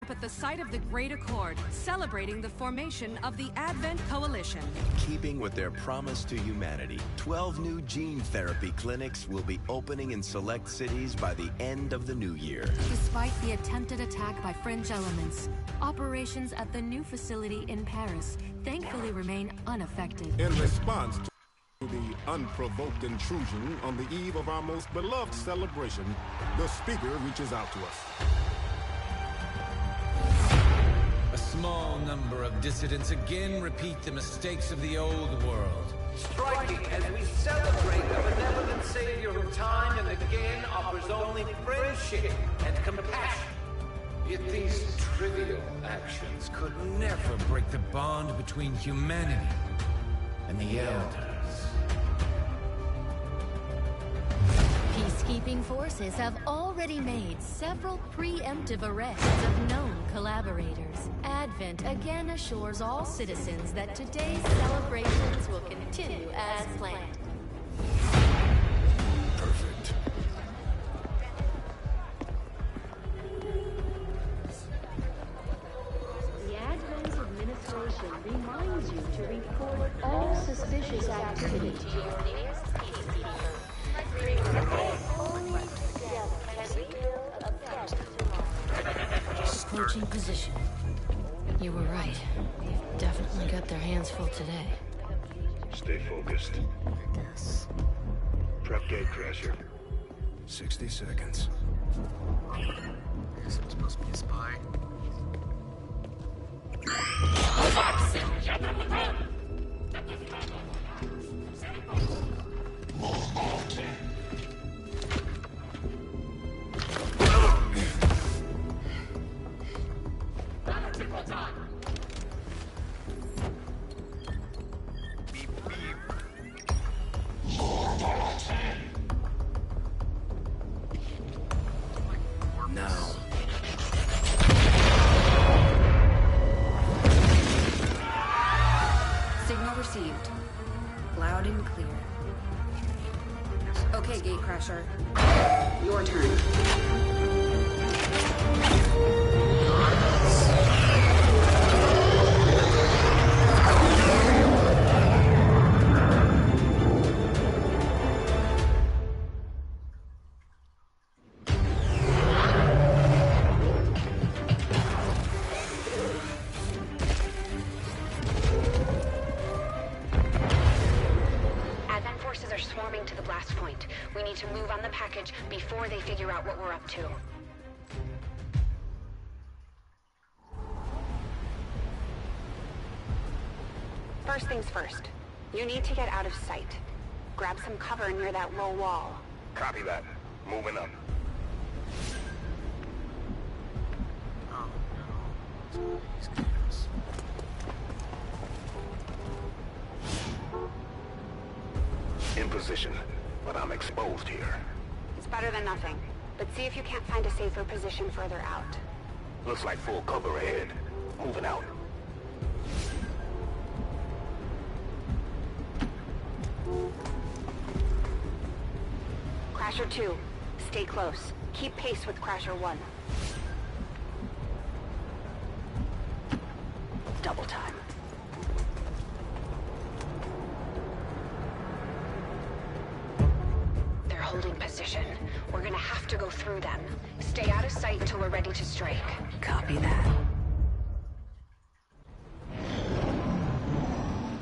up at the site of the Great Accord, celebrating the formation of the Advent Coalition. Keeping with their promise to humanity, 12 new gene therapy clinics will be opening in select cities by the end of the new year. Despite the attempted attack by fringe elements, operations at the new facility in Paris thankfully remain unaffected. In response to the unprovoked intrusion on the eve of our most beloved celebration, the speaker reaches out to us. A small number of dissidents again repeat the mistakes of the old world. Striking as we celebrate a benevolent savior who time and again offers only friendship and compassion. Yet these trivial actions could never break the bond between humanity and the Elders. Peacekeeping forces have already made several preemptive arrests of known collaborators. Advent again assures all citizens that today's celebrations will continue as planned. Perfect. The Advent administration reminds you to report all suspicious activity to your nearest PDC. Only together can we build a better tomorrow. Approaching position. You were right. They've definitely got their hands full today. Stay focused. Yes. Prep gate crasher. 60 seconds. Guess I'm supposed to be a spy. Signal received. Loud and clear. Okay, Gatecrasher. Your turn. Advent forces are swarming to the blast point. We need to move on the package before they figure out what we're up to. First things first. You need to get out of sight. Grab some cover near that low wall. Copy that. Moving up. In position, but I'm exposed here. It's better than nothing, but see if you can't find a safer position further out. Looks like full cover ahead. Moving out. Crasher 2, stay close. Keep pace with Crasher 1. Double time. They're holding position. We're gonna have to go through them. Stay out of sight until we're ready to strike. Copy that.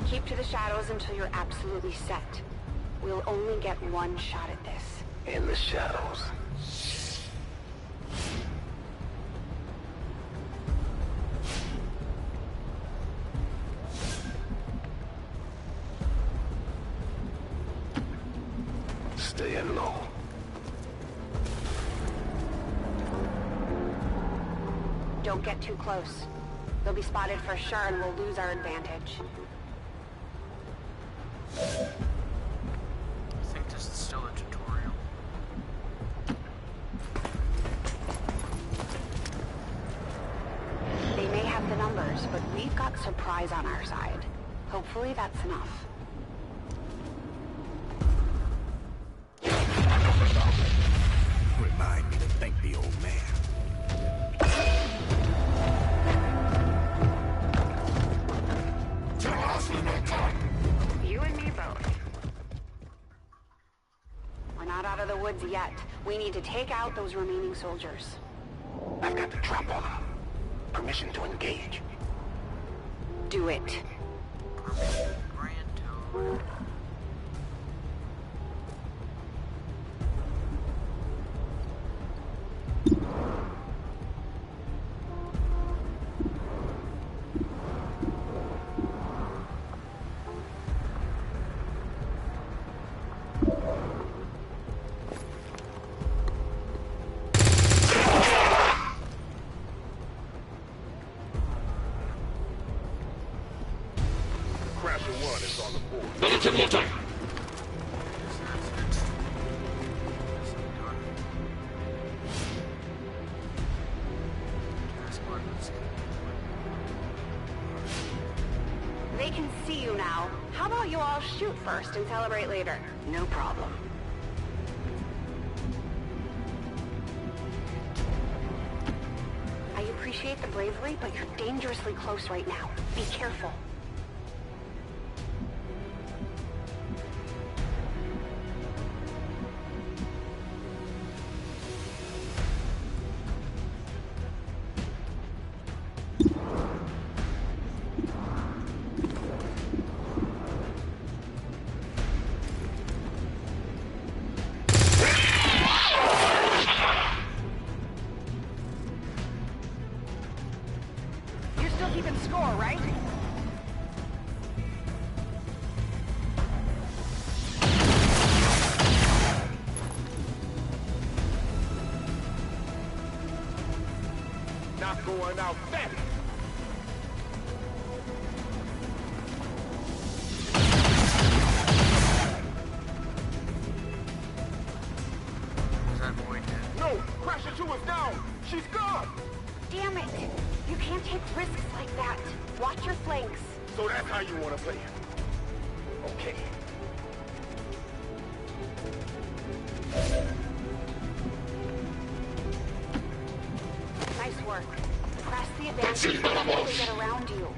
Keep to the shadows until you're absolutely set. We'll only get one shot at this. In the shadows. Staying low. Don't get too close. They'll be spotted for sure and we'll lose our advantage. I think this is still a tutorial. They may have the numbers, but we've got surprise on our side. Hopefully that's enough. Remind me to thank the old man. yet. We need to take out those remaining soldiers. I've got the drop on them. Permission to engage. Do it. Grand Toad. They can see you now. How about you all shoot first and celebrate later? No problem. I appreciate the bravery, but you're dangerously close right now. Be careful. Keeping score, right? Not going out fast. Is that boy dead? No! Crasher 2 is down! She's gone! Damn it! You can't take risks like that. Watch your flanks. So that's how you want to play it. Okay. Nice work. Press the advantage before they get around you.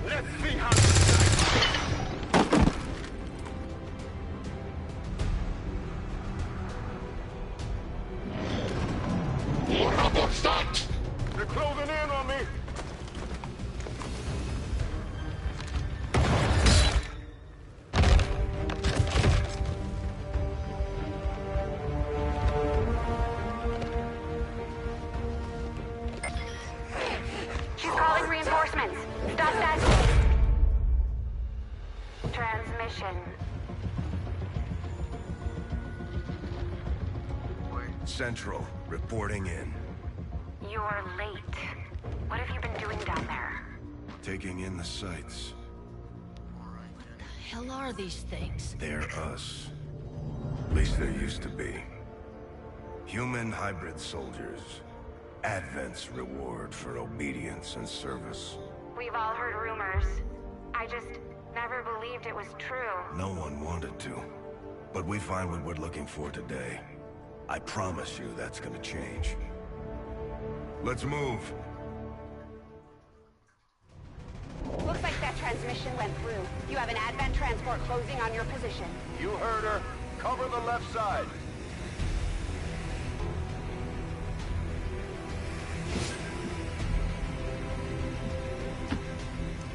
Let's see how they're closing in on me. She's calling reinforcements. Stop that. Transmission. Central, reporting in. You're late. What have you been doing down there? Taking in the sights. What the hell are these things? They're us. At least there used to be. Human hybrid soldiers. Advent's reward for obedience and service. We've all heard rumors. I just never believed it was true. No one wanted to. But we find what we're looking for today. I promise you that's gonna change. Let's move. Looks like that transmission went through. You have an Advent transport closing on your position. You heard her. Cover the left side.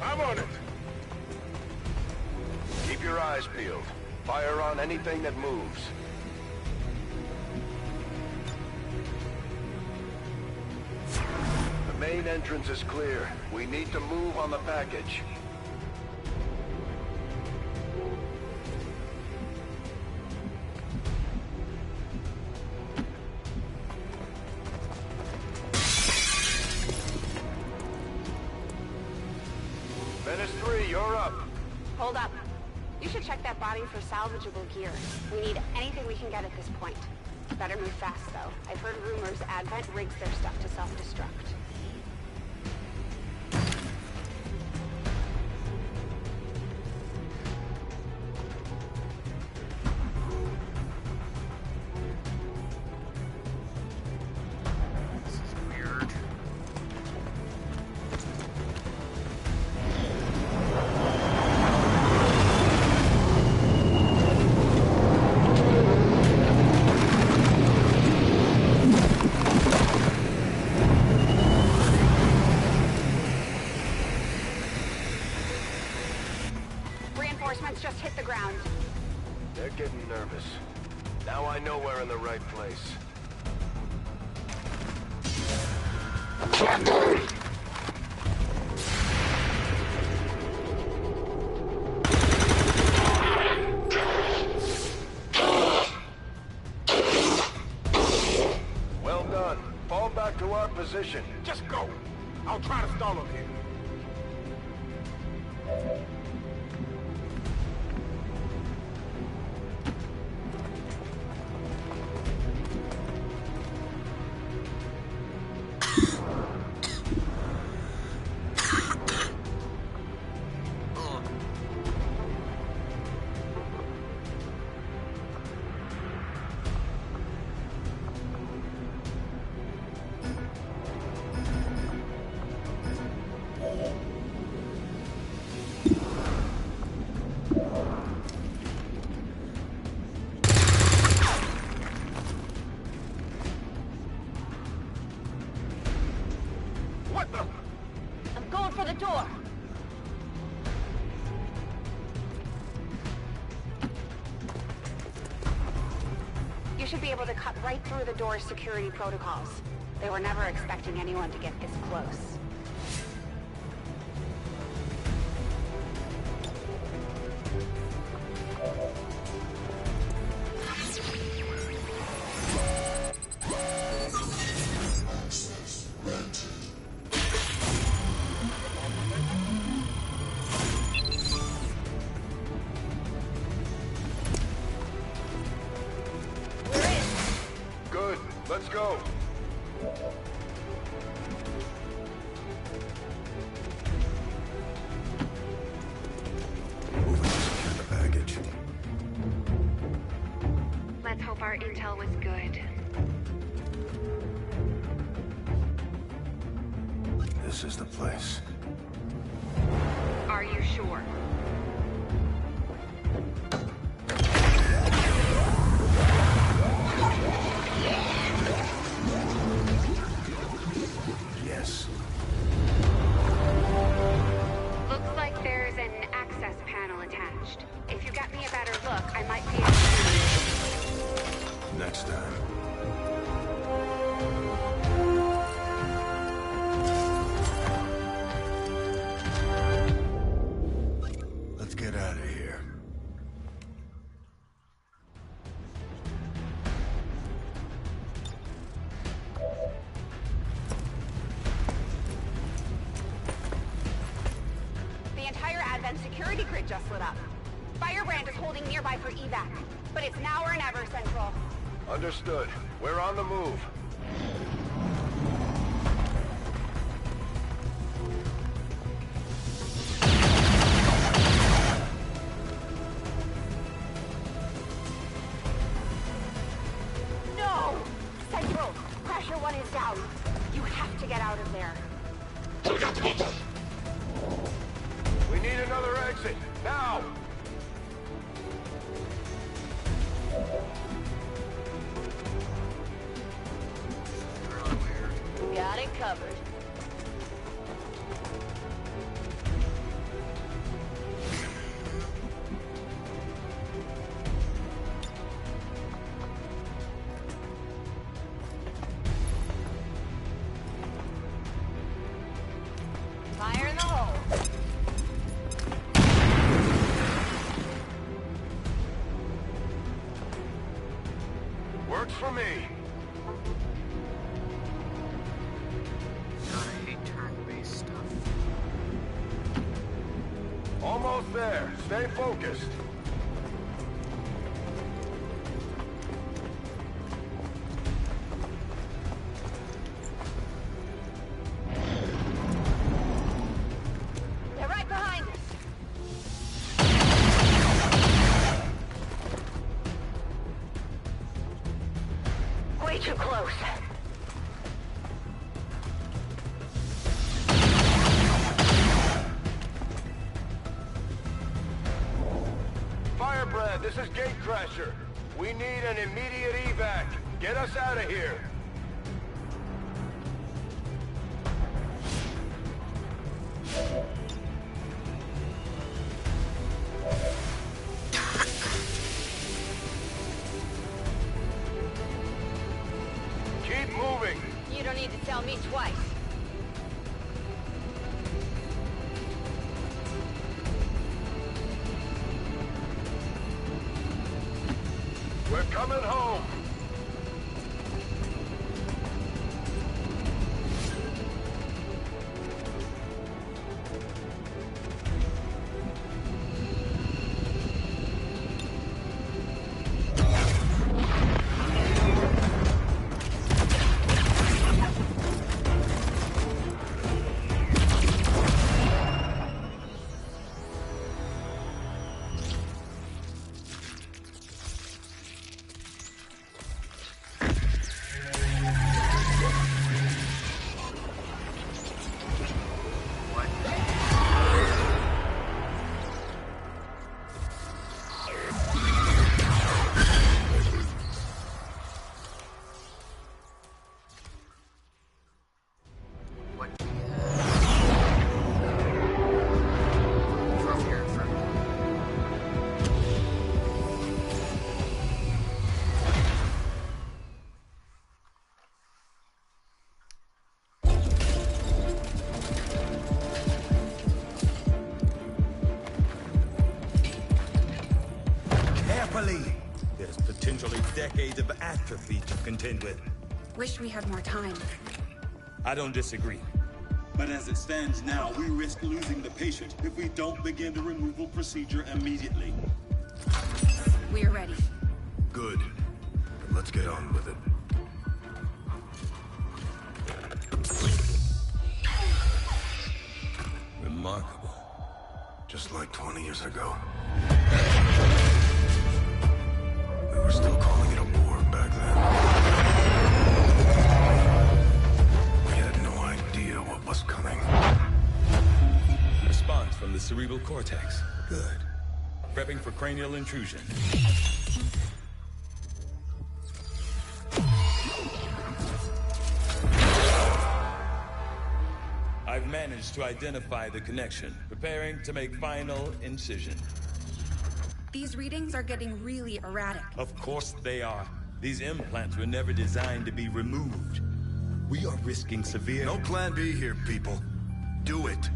I'm on it. Keep your eyes peeled. Fire on anything that moves. The main entrance is clear. We need to move on the package. Menace 3, you're up. Hold up. You should check that body for salvageable gear. We need anything we can get at this point. Better move fast, though. I've heard rumors Advent rigs their stuff to self-destruct. Reinforcements just hit the ground. They're getting nervous. Now I know we're in the right place. Well done. Fall back to our position. Just go. I'll try to stall him here. What the? I'm going for the door. You should be able to cut right through the door's security protocols. They were never expecting anyone to get this close. Good. Let's go. Moving to secure the baggage. Let's hope our intel was good. This is the place. Are you sure? Yes. Looks like there's an access panel attached. If you get me a better look, I might be able to... Next time. Let's get out of here. The entire Advent security grid just lit up. Firebrand is holding nearby for evac, but it's now or never, Central. Understood. We're on the move. No! Central, pressure 1 is down. You have to get out of there. We need another exit. Now! Got it covered. Fire in the hole. Works for me. God, I hate turn-based stuff. Almost there. Stay focused. They're right behind us. Way too close. Firebrand, this is Gatecrasher. We need an immediate evac. Get us out of here. tell me twice. We're coming home! There's potentially decades of atrophy to contend with. Wish we had more time. I don't disagree. But as it stands now, we risk losing the patient if we don't begin the removal procedure immediately. We're ready. Good. Then let's get on with it. Remarkable. Just like 20 years ago. We were still calling it a war back then. We had no idea what was coming. Response from the cerebral cortex. Good. Prepping for cranial intrusion. I've managed to identify the connection. Preparing to make final incision. These readings are getting really erratic. Of course they are. These implants were never designed to be removed. We are risking severe... No plan B here, people. Do it.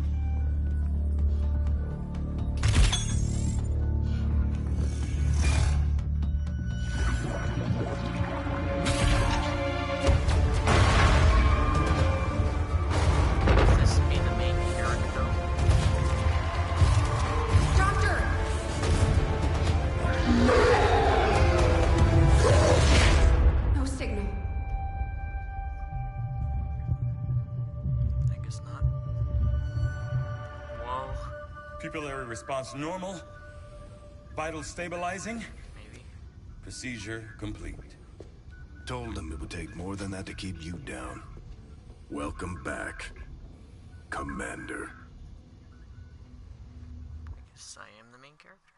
Pupillary response normal. Vital stabilizing. Maybe. Procedure complete. Told him it would take more than that to keep you down. Welcome back, Commander. I guess I am the main character.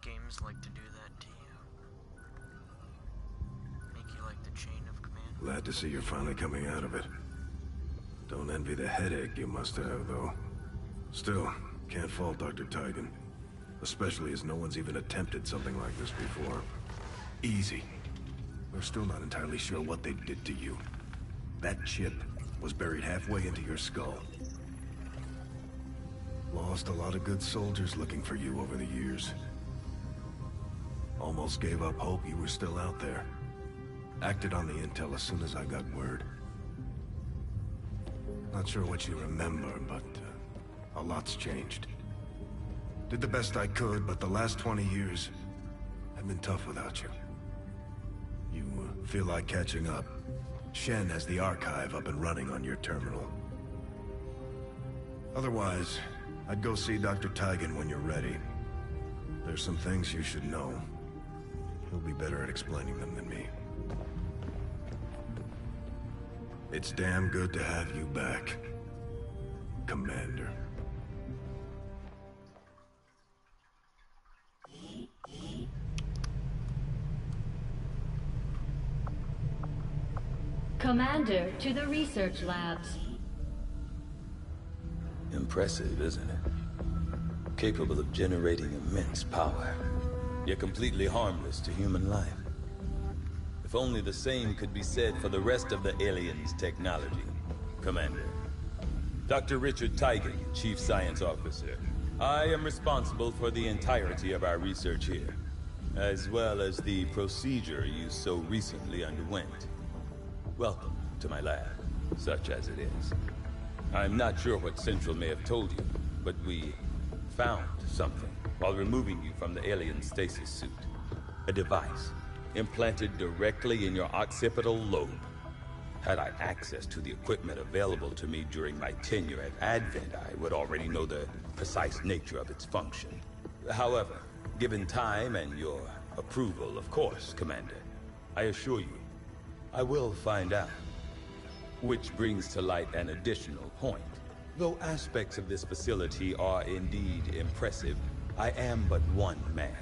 Games like to do that to you. Make you like the chain of command. Glad to see you're finally coming out of it. Don't envy the headache you must have, though. Still, can't fault Dr. Tygan. Especially as no one's even attempted something like this before. Easy. We're still not entirely sure what they did to you. That chip was buried halfway into your skull. Lost a lot of good soldiers looking for you over the years. Almost gave up hope you were still out there. Acted on the intel as soon as I got word. Not sure what you remember, but... a lot's changed. Did the best I could, but the last 20 years have been tough without you. You feel like catching up. Shen has the archive up and running on your terminal. Otherwise, I'd go see Dr. Tygan when you're ready. There's some things you should know. He'll be better at explaining them than me. It's damn good to have you back, Commander. Commander, to the research labs. Impressive, isn't it? Capable of generating immense power, yet completely harmless to human life. The If only the same could be said for the rest of the aliens' technology. Commander. Dr. Richard Tigan, Chief Science Officer. I am responsible for the entirety of our research here, as well as the procedure you so recently underwent. Welcome to my lab, such as it is. I'm not sure what Central may have told you, but we found something while removing you from the alien stasis suit. A device implanted directly in your occipital lobe. Had I access to the equipment available to me during my tenure at Advent, I would already know the precise nature of its function. However, given time and your approval, of course, Commander, I assure you, I will find out. Which brings to light an additional point. Though aspects of this facility are indeed impressive, I am but one man.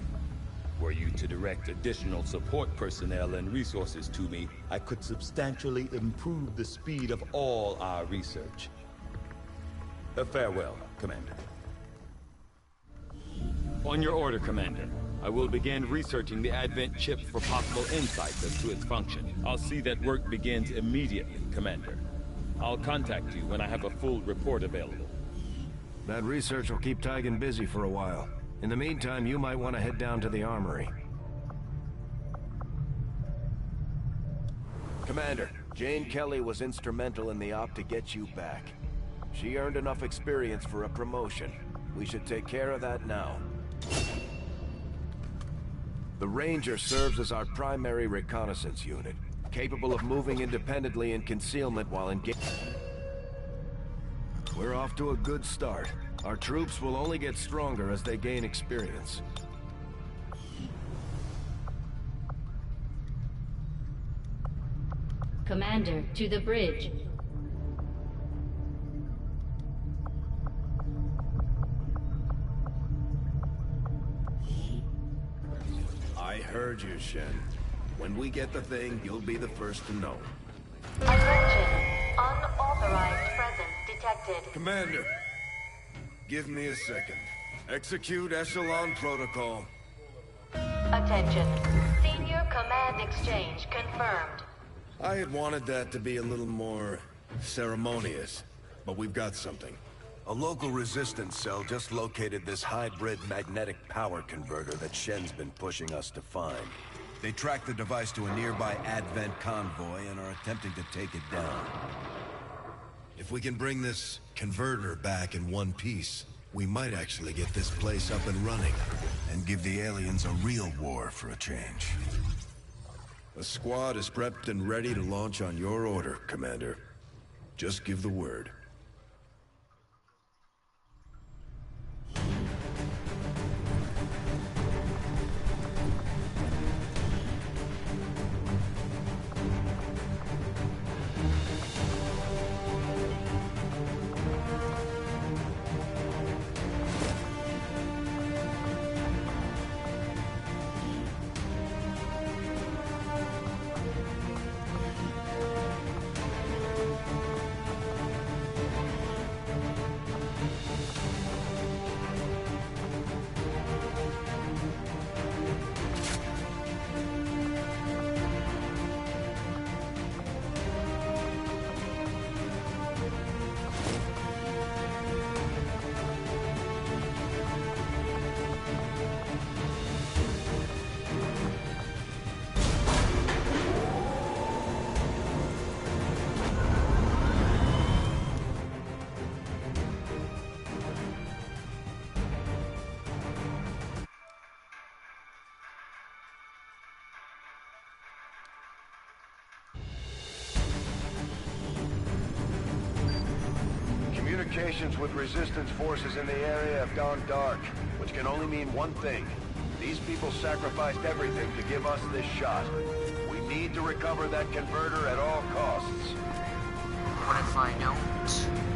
Were you to direct additional support personnel and resources to me, I could substantially improve the speed of all our research. Farewell, Commander. On your order, Commander. I will begin researching the Advent chip for possible insights as to its function. I'll see that work begins immediately, Commander. I'll contact you when I have a full report available. That research will keep Tigan busy for a while. In the meantime, you might want to head down to the armory. Commander, Jane Kelly was instrumental in the op to get you back. She earned enough experience for a promotion. We should take care of that now. The Ranger serves as our primary reconnaissance unit, capable of moving independently in concealment while engaged. We're off to a good start. Our troops will only get stronger as they gain experience. Commander, to the bridge. I heard you, Shen. When we get the thing, you'll be the first to know. Attention. Unauthorized presence detected. Commander, give me a second. Execute Echelon Protocol. Attention. Senior Command Exchange confirmed. I had wanted that to be a little more ceremonious, but we've got something. A local resistance cell just located this hybrid magnetic power converter that Shen's been pushing us to find. They tracked the device to a nearby Advent convoy and are attempting to take it down. If we can bring this converter back in one piece, we might actually get this place up and running, and give the aliens a real war for a change. The squad is prepped and ready to launch on your order, Commander. Just give the word. Communications with resistance forces in the area have gone dark, which can only mean one thing. These people sacrificed everything to give us this shot. We need to recover that converter at all costs. What if I don't?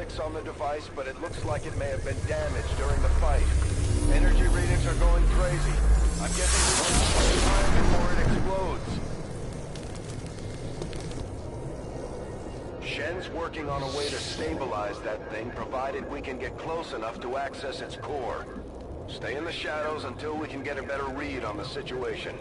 fix on the device, but it looks like it may have been damaged during the fight. Energy readings are going crazy. I'm guessing we won't have time before it explodes. Shen's working on a way to stabilize that thing, provided we can get close enough to access its core. Stay in the shadows until we can get a better read on the situation.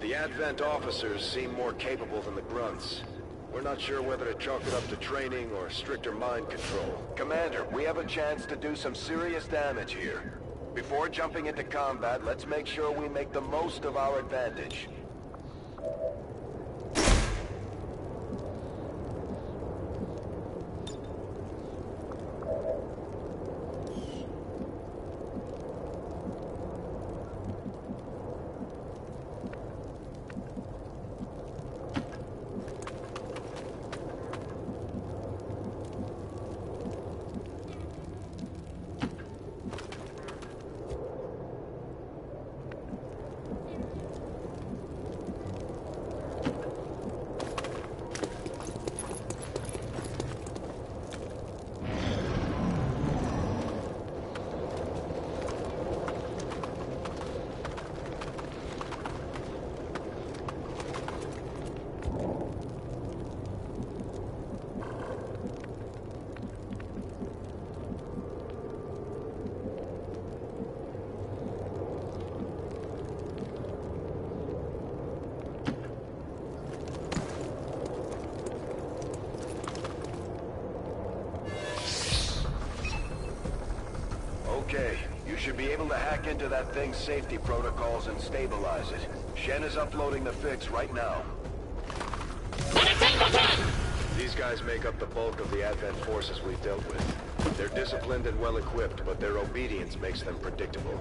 The Advent officers seem more capable than the grunts. We're not sure whether to chalk it up to training or stricter mind control. Commander, we have a chance to do some serious damage here. Before jumping into combat, let's make sure we make the most of our advantage. Okay, you should be able to hack into that thing's safety protocols and stabilize it. Shen is uploading the fix right now. These guys make up the bulk of the Advent forces we've dealt with. They're disciplined and well-equipped, but their obedience makes them predictable.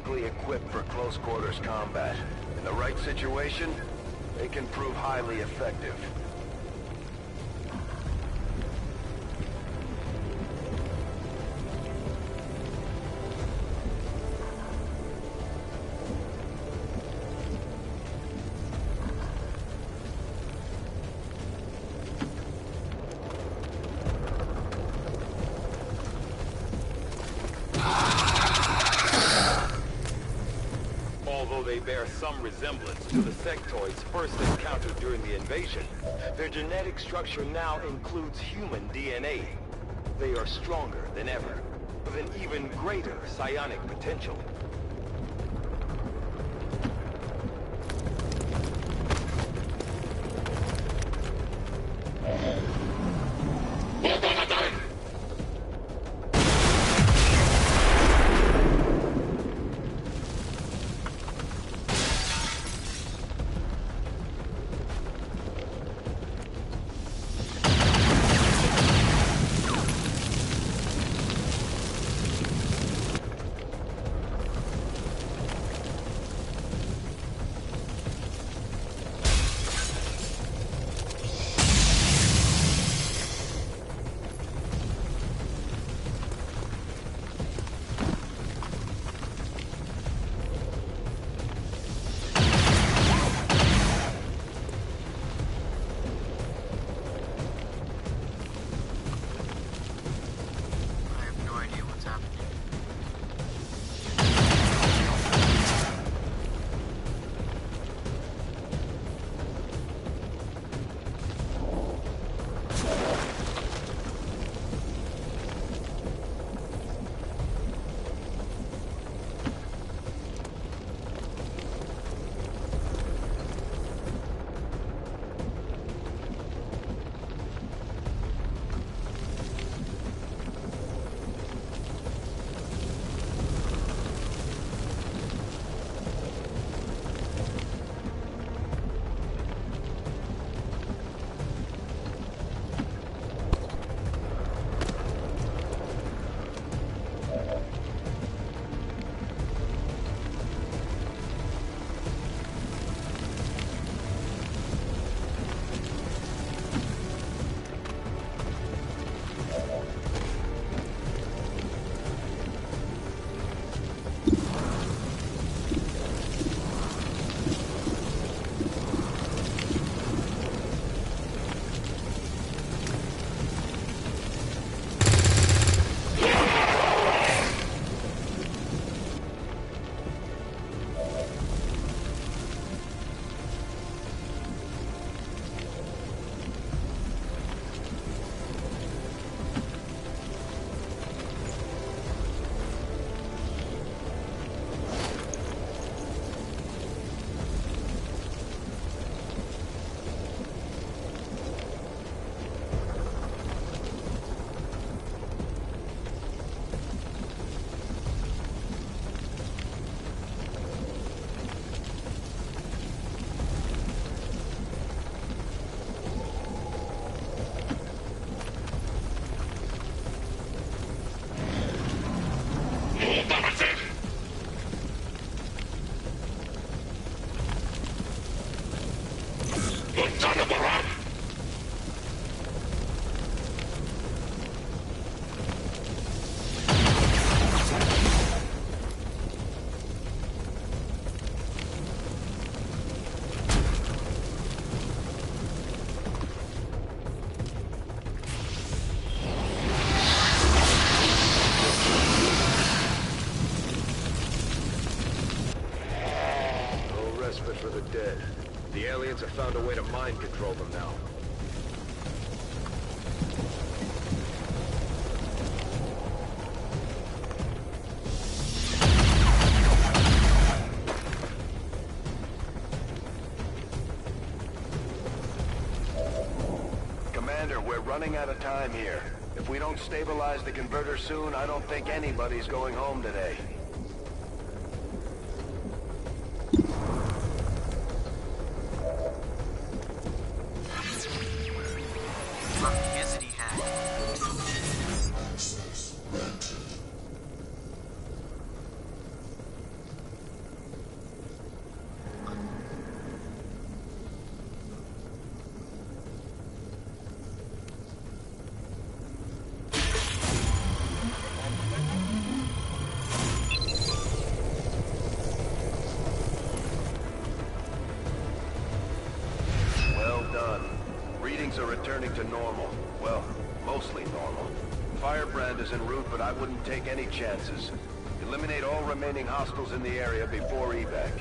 uniquely equipped for close quarters combat. In the right situation, they can prove highly effective. They bear some resemblance to the sectoids first encountered during the invasion. Their genetic structure now includes human DNA. They are stronger than ever, with an even greater psionic potential. For the dead. The aliens have found a way to mind control them now. Commander, we're running out of time here. If we don't stabilize the converter soon, I don't think anybody's going home today. things are returning to normal. Well, mostly normal. Firebrand is en route, but I wouldn't take any chances. Eliminate all remaining hostiles in the area before evac.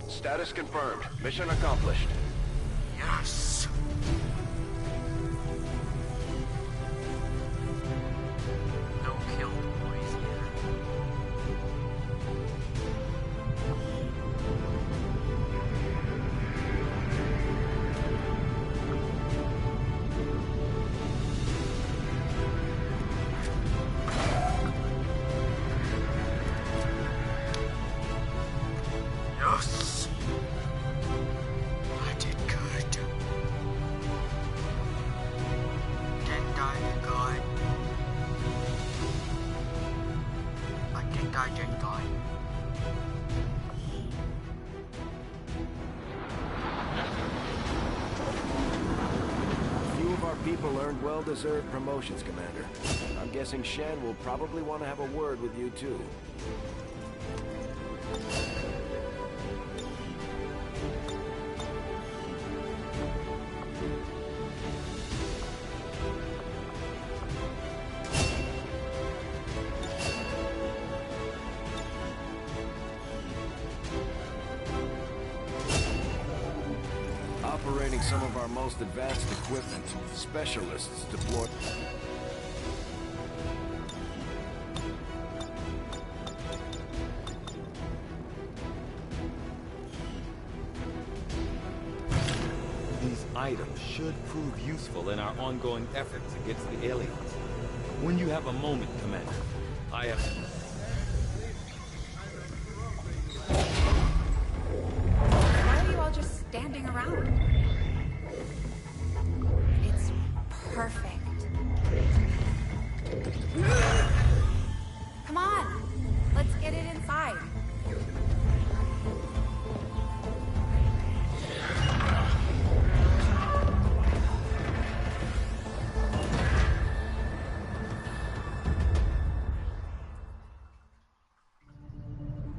Status confirmed. Mission accomplished. Yes. No killed boys either. Yes. I did good. Didn't I do good? I think I did good. A few of our people earned well-deserved promotions, Commander. I'm guessing Shen will probably want to have a word with you, too. Operating some of our most advanced equipment, specialists deployed. These items should prove useful in our ongoing efforts against the aliens. When you have a moment, Commander, I have... Why are you all just standing around? It's perfect. Come on! Let's get it inside.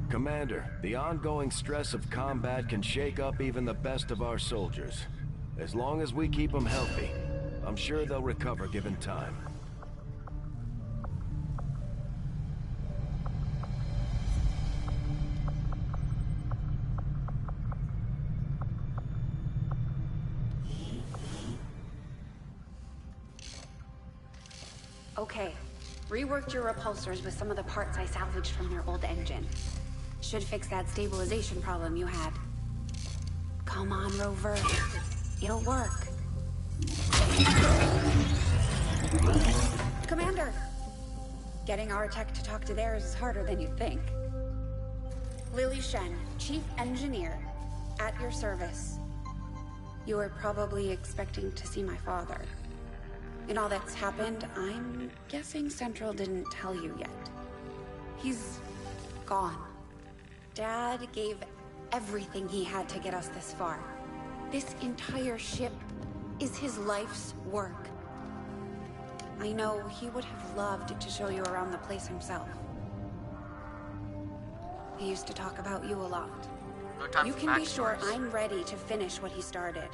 Commander, the ongoing stress of combat can shake up even the best of our soldiers. As long as we keep them healthy, I'm sure they'll recover given time. Okay. Reworked your repulsors with some of the parts I salvaged from their old engine. Should fix that stabilization problem you had. Come on, Rover. It'll work. Commander! Getting our tech to talk to theirs is harder than you'd think. Lily Shen, Chief Engineer, at your service. You were probably expecting to see my father. In all that's happened, I'm guessing Central didn't tell you yet. He's gone. Dad gave everything he had to get us this far. This entire ship is his life's work. I know he would have loved to show you around the place himself. He used to talk about you a lot. No time You for can be sure backstories. I'm ready to finish what he started.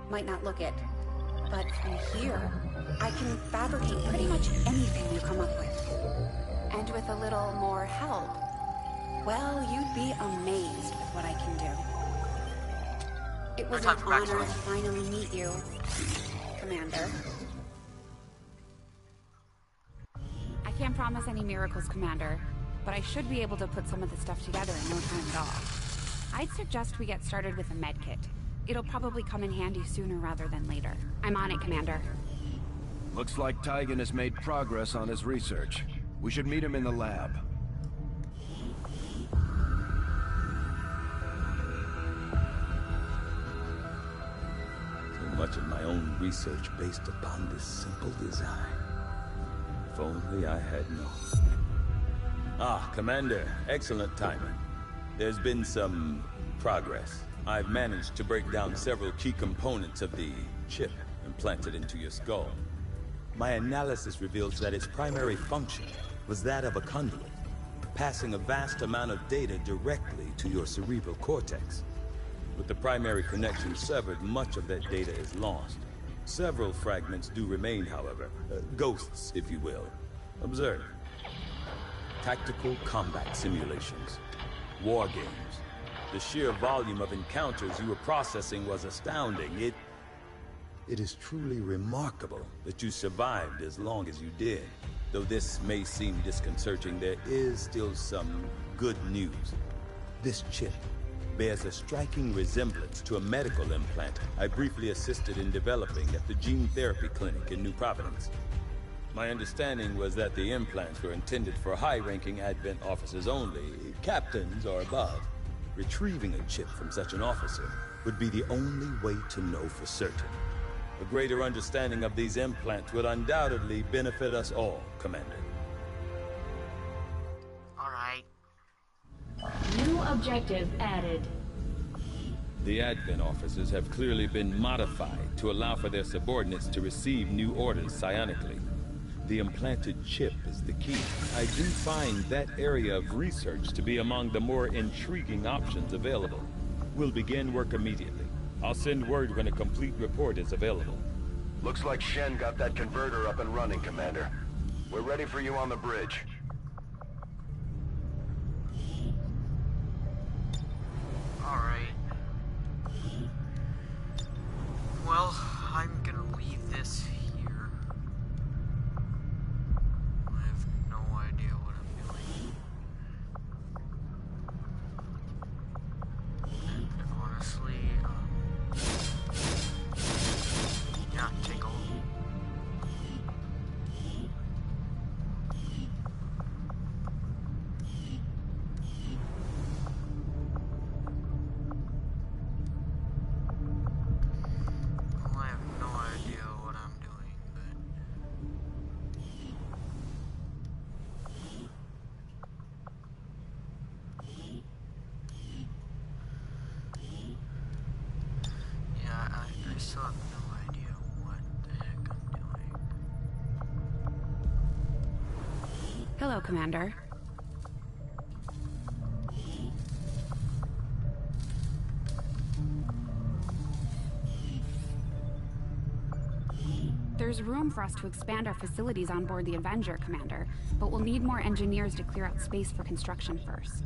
Might not look it, but from here, I can fabricate pretty much anything you come up with. And with a little more help, well, you'd be amazed with what I can do. It was No an time for honor backstory. to finally meet you, Commander. I can't promise any miracles, Commander, but I should be able to put some of the stuff together in no time at all. I'd suggest we get started with a medkit. It'll probably come in handy sooner rather than later. I'm on it, Commander. Looks like Tygan has made progress on his research. We should meet him in the lab. So much of my own research based upon this simple design. If only I had known. Ah, Commander, excellent timing. There's been some progress. I've managed to break down several key components of the chip implanted into your skull. My analysis reveals that its primary function was that of a conduit, passing a vast amount of data directly to your cerebral cortex. With the primary connection severed, much of that data is lost. Several fragments do remain, however. Ghosts, if you will. Observe. Tactical combat simulations. War games. The sheer volume of encounters you were processing was astounding. It is truly remarkable that you survived as long as you did. Though this may seem disconcerting, there is still some good news. This chip bears a striking resemblance to a medical implant I briefly assisted in developing at the gene therapy clinic in New Providence. My understanding was that the implants were intended for high-ranking Advent officers only, captains or above. Retrieving a chip from such an officer would be the only way to know for certain. A greater understanding of these implants would undoubtedly benefit us all, Commander. Alright. New objective added. The Advent officers have clearly been modified to allow for their subordinates to receive new orders psionically. The implanted chip is the key. I do find that area of research to be among the more intriguing options available. We'll begin work immediately. I'll send word when a complete report is available. Looks like Shen got that converter up and running, Commander. We're ready for you on the bridge. Alright. Well, I'm gonna leave this here. I have no idea what I'm doing. And honestly, yeah, take a look. Well, I have no idea what I'm doing, but yeah, I still have no idea what the heck I'm doing. Hello, Commander. There's room for us to expand our facilities on board the Avenger, Commander, but we'll need more engineers to clear out space for construction first.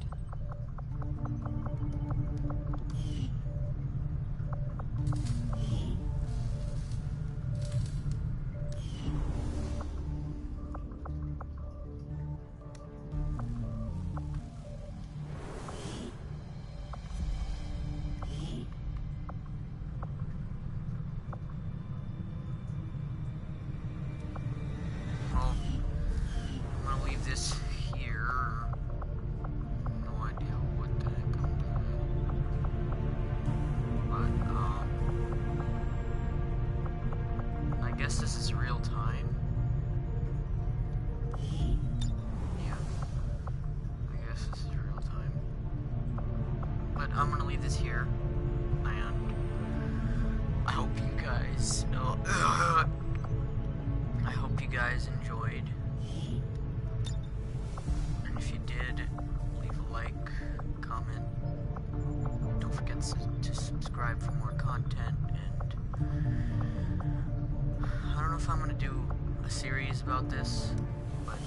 forget to subscribe for more content, and I don't know if I'm gonna do a series about this, but